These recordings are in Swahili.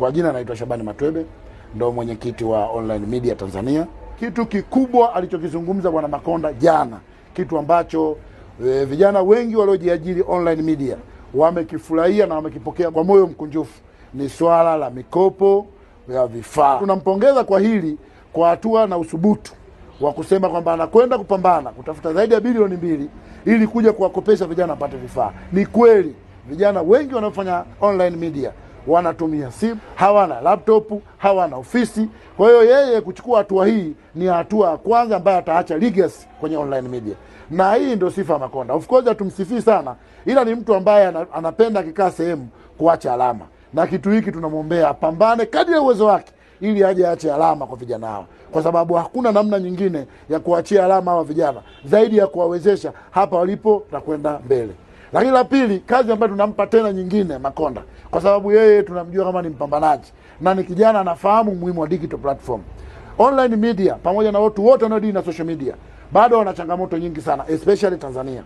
Kwa jina naitwa Shabani Matwebe, ndo mwenyekiti wa Online Media Tanzania. Kitu kikubwa alichokizungumza Bwana Makonda jana, kitu ambacho vijana wengi waliojiajiri online media wamekifurahia na wamekipokea kwa moyo mkunjufu, ni swala la mikopo ya vifaa. Tunampongeza kwa hili, kwa hatua na uthubutu wa kusema kwamba anakwenda kupambana kutafuta zaidi ya bilioni 2 ili kuja kuwakopesha vijana wapate vifaa. Ni kweli vijana wengi wanaofanya online media wanatumia simu, hawana laptop, hawana ofisi. Kwa hiyo yeye kuchukua hatua hii ni hatua ya kwanza ambayo ataacha legacy kwenye online media, na hii ndio sifa ya Makonda. Of course hatumsifii sana, ila ni mtu ambaye anapenda kikaa sehemu kuacha alama, na kitu hiki tunamwombea apambane kadri ya uwezo wake ili aje aache alama kwa vijana hao, kwa sababu hakuna namna nyingine ya kuachia alama hawa vijana zaidi ya kuwawezesha hapa walipo na kwenda mbele. Lakini la pili, kazi ambayo tunampa tena nyingine Makonda, kwa sababu yeye tunamjua kama ni mpambanaji na ni kijana anafahamu umuhimu wa digital platform. Online media pamoja na watu wote wanaodili na social media bado wana changamoto nyingi sana, especially Tanzania.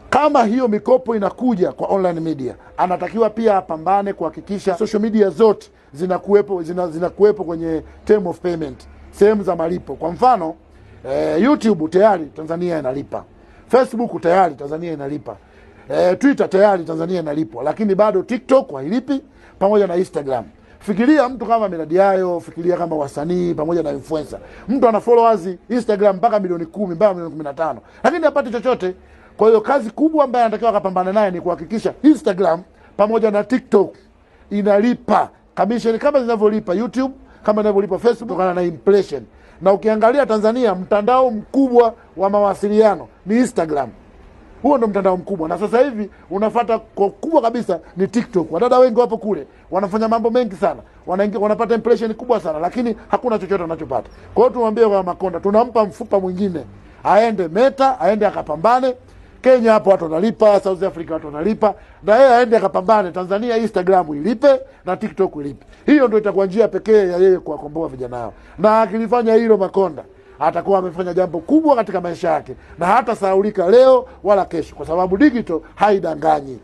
Kama hiyo mikopo inakuja kwa online media, anatakiwa pia apambane kuhakikisha social media zote zinakuwepo kwenye term of payment, sehemu za malipo. Kwa mfano YouTube tayari Tanzania inalipa, Facebook tayari Tanzania inalipa, Twitter tayari Tanzania inalipa, lakini bado TikTok hailipi pamoja na Instagram. Fikiria mtu kama Miradi Yayo, fikiria kama wasanii pamoja na influencer. Mtu ana followers Instagram mpaka milioni 10 mpaka milioni 15, lakini hapati chochote. Kwa hiyo kazi kubwa ambayo anatakiwa akapambana naye ni kuhakikisha Instagram pamoja na TikTok inalipa commission kama zinavyolipa YouTube, kama inavyolipa Facebook kutokana na impression. Na ukiangalia Tanzania, mtandao mkubwa wa mawasiliano ni Instagram. Huo ndo mtandao mkubwa, na sasa hivi unafuata kwa kubwa kabisa ni TikTok. Wadada wengi wapo kule, wanafanya mambo mengi sana, wanapata impression kubwa sana, lakini hakuna chochote wanachopata. Kwa hiyo tumwambie kwa Makonda, tunampa mfupa mwingine, aende Meta, aende akapambane. Kenya hapo watu wanalipa, South Africa watu wanalipa, na yeye aende akapambane Tanzania, Instagram ilipe na TikTok ilipe. Hiyo ndio itakuwa njia pekee ya yeye kuwakomboa vijana hao. Na akilifanya hilo Makonda atakuwa amefanya jambo kubwa katika maisha yake, na hata sahaulika leo wala kesho, kwa sababu digital haidanganyi.